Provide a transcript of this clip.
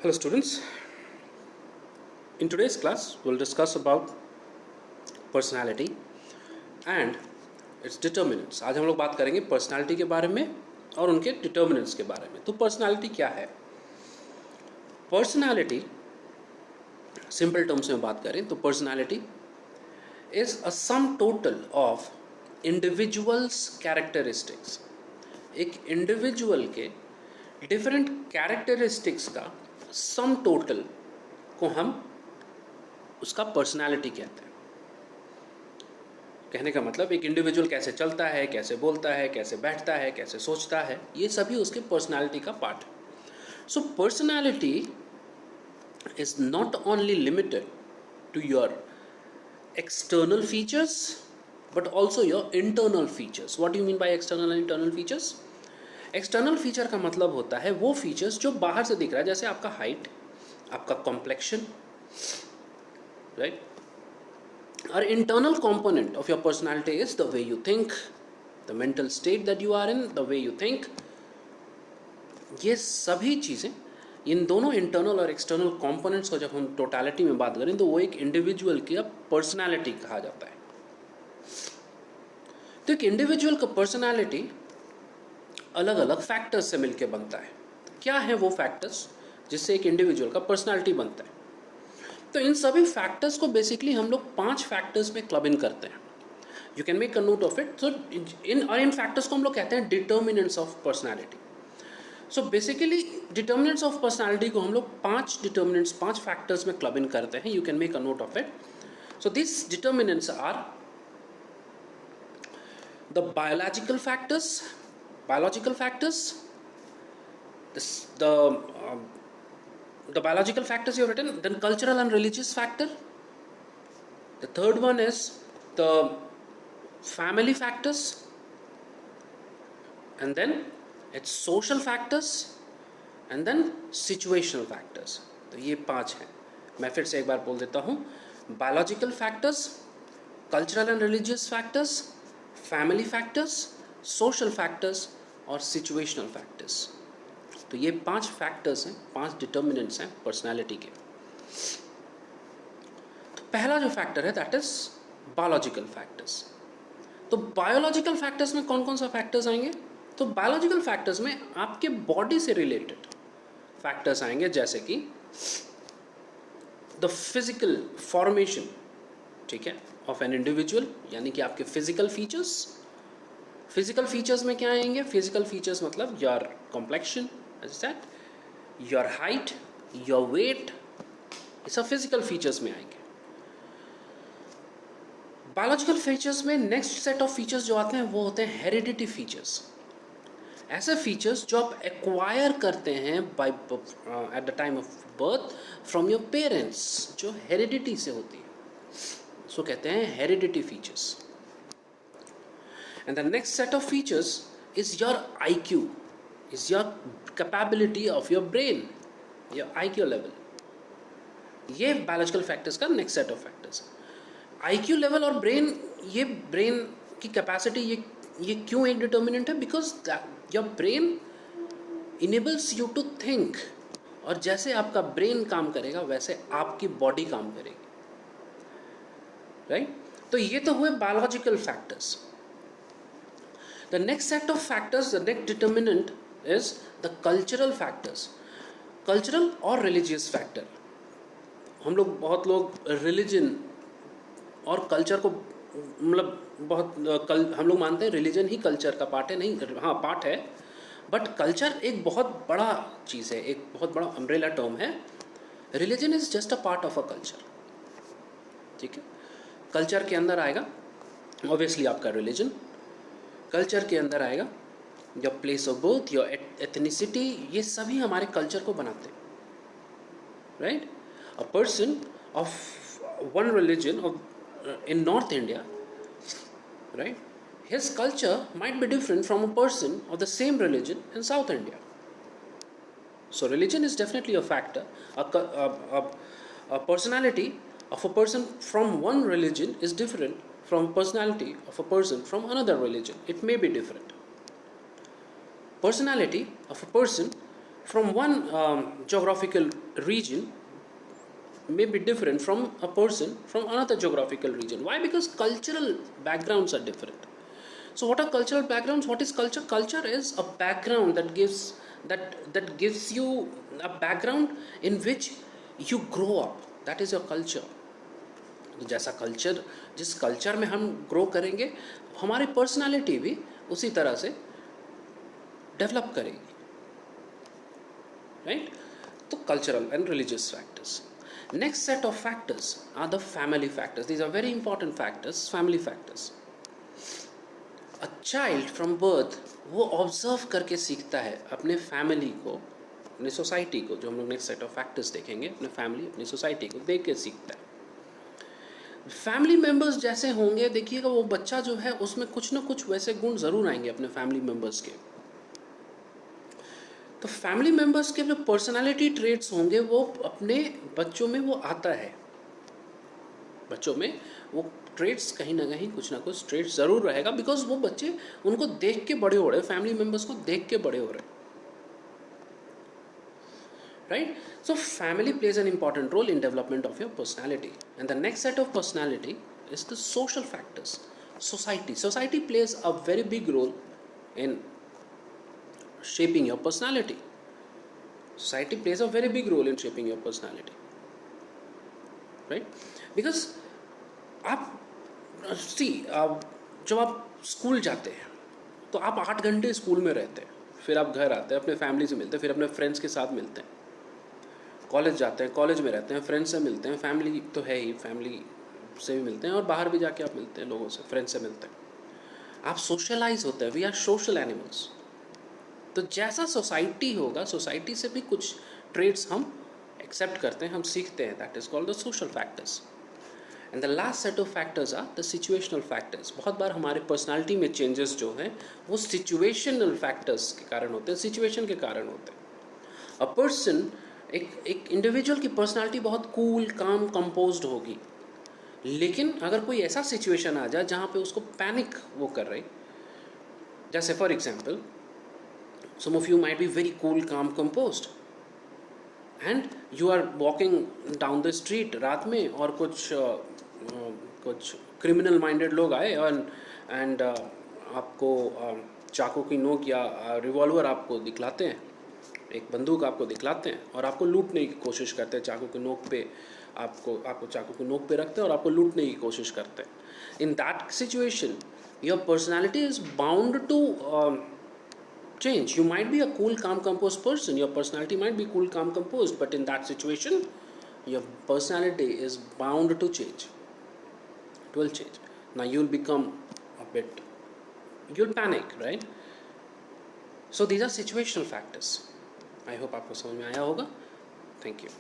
Hello students, in today's class we'll discuss about personality and its determinants. आज हम लोग बात करेंगे personality के बारे में और उनके determinants के बारे में। तो personality क्या है? Personality simple terms में बात करें तो personality is a sum total of individuals characteristics. एक individual के different characteristics का सम टोटल को हम उसका पर्सनालिटी कहते हैं। कहने का मतलब एक इंडिविजुअल कैसे चलता है, कैसे बोलता है, कैसे बैठता है, कैसे सोचता है, ये सभी उसके पर्सनालिटी का पार्ट है। So personality is not only limited to your external features but also your internal features. What you mean by external and internal features? External feature का मतलब होता है वो फीचर्स जो बाहर से दिख रहा है, जैसे आपका हाइट, आपका कॉम्प्लेक्शन, राइट। और internal component of your personality is the way you think, the mental state that you are in, the way you think. ये सभी चीज़ें, इन दोनों इंटरनल और एक्सटर्नल कंपोनेंट्स को जब हम टोटलिटी में बात करें तो वो एक इंडिविजुअल की पर्सनालिटी कहा जाता है। तो एक इंडिविजुअल का पर्सनालिटी अलग अलग फैक्टर्स से मिलकर बनता है। क्या है वो फैक्टर्स जिससे एक इंडिविजुअल का पर्सनालिटी बनता है? तो इन सभी फैक्टर्स को बेसिकली हम लोग 5 फैक्टर्स में क्लब इन करते हैं। You can make a note of it. So in factors को हम लोग कहते हैं determinants of personality. So basically determinants of personality को हम लोग 5 फैक्टर्स में क्लब इन करते हैं। You can make a note of it. So this determinants are the biological factors, the biological factors you have written, then cultural and religious factor. The third one is the family factors, and then it's social factors, and then situational factors. तो ये 5 हैं। मैं फिर से एक बार बोल देता हूँ। biological factors, cultural and religious factors, family factors, social factors और situational factors। तो ये 5 फैक्टर्स हैं, 5 डिटर्मिनेंट्स हैं पर्सनालिटी के। तो पहला जो फैक्टर है दैट इज बायोलॉजिकल फैक्टर्स। तो बायोलॉजिकल फैक्टर्स में कौन कौन सा फैक्टर्स आएंगे? तो बायोलॉजिकल फैक्टर्स में आपके बॉडी से रिलेटेड फैक्टर्स आएंगे, जैसे कि द फिजिकल फॉर्मेशन, ठीक है, ऑफ एन इंडिविजुअल, यानी कि आपके फिजिकल फीचर्स। फिजिकल फीचर्स में क्या आएंगे? फिजिकल फीचर्स मतलब your complexion, your height, your weight, ये सब फिजिकल फीचर्स में आएंगे। बायोलॉजिकल फीचर्स में नेक्स्ट सेट ऑफ फीचर्स जो आते हैं वो होते हैं हेरिडिटी फीचर्स। ऐसे फीचर्स जो आप एक्वायर करते हैं by at the time of birth from your parents, जो हेरिडिटी से होती है, सो कहते हैं heredity features. And the next set of features is your IQ, is your capability of your brain, your IQ level. ये biological factors का next set of factors। IQ level और brain, ये brain की capacity, ये क्यों एक determinant है? Because your brain enables you to think, और जैसे आपका brain काम करेगा वैसे आपकी body काम करेगी, right? तो ये तो हुए biological factors। The next set of factors, the next determinant is the cultural factors, cultural और religious factor। हम लोग बहुत लोग religion और culture को बहुत हम लोग मानते हैं religion ही culture का पार्ट है। नहीं, हाँ पार्ट है, बट culture एक बहुत बड़ा चीज़ है, एक बहुत बड़ा umbrella term है। Religion is just a part of a culture, ठीक है। culture के अंदर आएगा obviously आपका religion, कल्चर के अंदर आएगा your place of birth, your ethnicity, ये सभी हमारे कल्चर को बनाते हैं, right. A person of one religion in north India, right, his culture might be different from a person of the same religion in south India. So religion is definitely a factor. A personality of a person from one religion is different from personality of a person from another religion. It may be different. Personality of a person from one geographical region may be different from a person from another geographical region. Why? Because cultural backgrounds are different. So what are cultural backgrounds? What is culture? Culture is a background that gives you a background in which you grow up. That is your culture. जैसा culture, जिस culture में हम grow करेंगे, हमारी personality भी उसी तरह से डेवलप करेगी, राइट? तो cultural and religious factors. Next set of factors are the family factors. These are very important factors, family factors. A child from birth वो ऑब्जर्व करके सीखता है अपने फैमिली को, अपने सोसाइटी को, जो हम लोग नेक्स्ट सेट ऑफ फैक्टर्स देखेंगे, अपने फैमिली, अपनी सोसाइटी को देख के सीखता है. फैमिली मेंबर्स जैसे होंगे, देखिएगा वो बच्चा जो है उसमें कुछ ना कुछ वैसे गुण ज़रूर आएंगे अपने फैमिली मेंबर्स के. तो फैमिली मेंबर्स के जो पर्सनालिटी ट्रेट्स होंगे वो अपने बच्चों में वो आता है. बच्चों में वो ट्रेट्स कहीं ना कहीं कुछ ना कुछ ट्रेट्स ज़रूर रहेगा, बिकॉज वो बच्चे उनको देख के बड़े हो रहे हैं, फैमिली मेंबर्स को देख के बड़े हो रहे हैं, right? So family plays an important role in development of your personality. And the next set of personality is the social factors. Society plays a very big role in shaping your personality. Society plays a very big role in shaping your personality, right? Because आप see, जब आप school जाते हैं तो आप 8 घंटे school में रहते हैं, फिर आप घर आते हैं, अपने फैमिली से मिलते हैं, फिर अपने फ्रेंड्स के साथ मिलते हैं. कॉलेज जाते हैं, कॉलेज में रहते हैं, फ्रेंड्स से मिलते हैं, फैमिली तो है ही, फैमिली से भी मिलते हैं, और बाहर भी जाके आप मिलते हैं लोगों से, फ्रेंड्स से मिलते हैं. आप सोशलाइज होते हैं. We are social animals. तो जैसा सोसाइटी होगा, सोसाइटी से भी कुछ ट्रेड्स हम एक्सेप्ट करते हैं, हम सीखते हैं. That is called the social factors. And the last set of factors are the situational factors. बहुत बार हमारे पर्सनालिटी में चेंजेस जो हैं वो सिचुएशनल फैक्टर्स के कारण होते हैं, सिचुएशन के कारण होते हैं. अ पर्सन, एक इंडिविजुअल की पर्सनालिटी बहुत कूल, काम, कंपोज्ड होगी, लेकिन अगर कोई ऐसा सिचुएशन आ जाए जहाँ पे उसको पैनिक वो कर रही, जैसे for example some of you might be very cool, calm, composed, and you are walking down the street रात में, और कुछ क्रिमिनल माइंडेड लोग आए एंड आपको चाकू की नोक या रिवॉल्वर आपको दिखलाते हैं, एक बंदूक आपको दिखलाते हैं और आपको लूटने की कोशिश करते हैं. चाकू की नोक पे आपको चाकू की नोक पे रखते हैं और आपको लूटने की कोशिश करते हैं. In that situation your personality is bound to change. You might be a cool, calm, composed person. Your personality might be cool, calm, composed, but in that situation, your personality is bound to change. It will change. Now you'll become you'll panic, right? So these are situational factors. I hope आपको समझ में आया होगा. Thank you.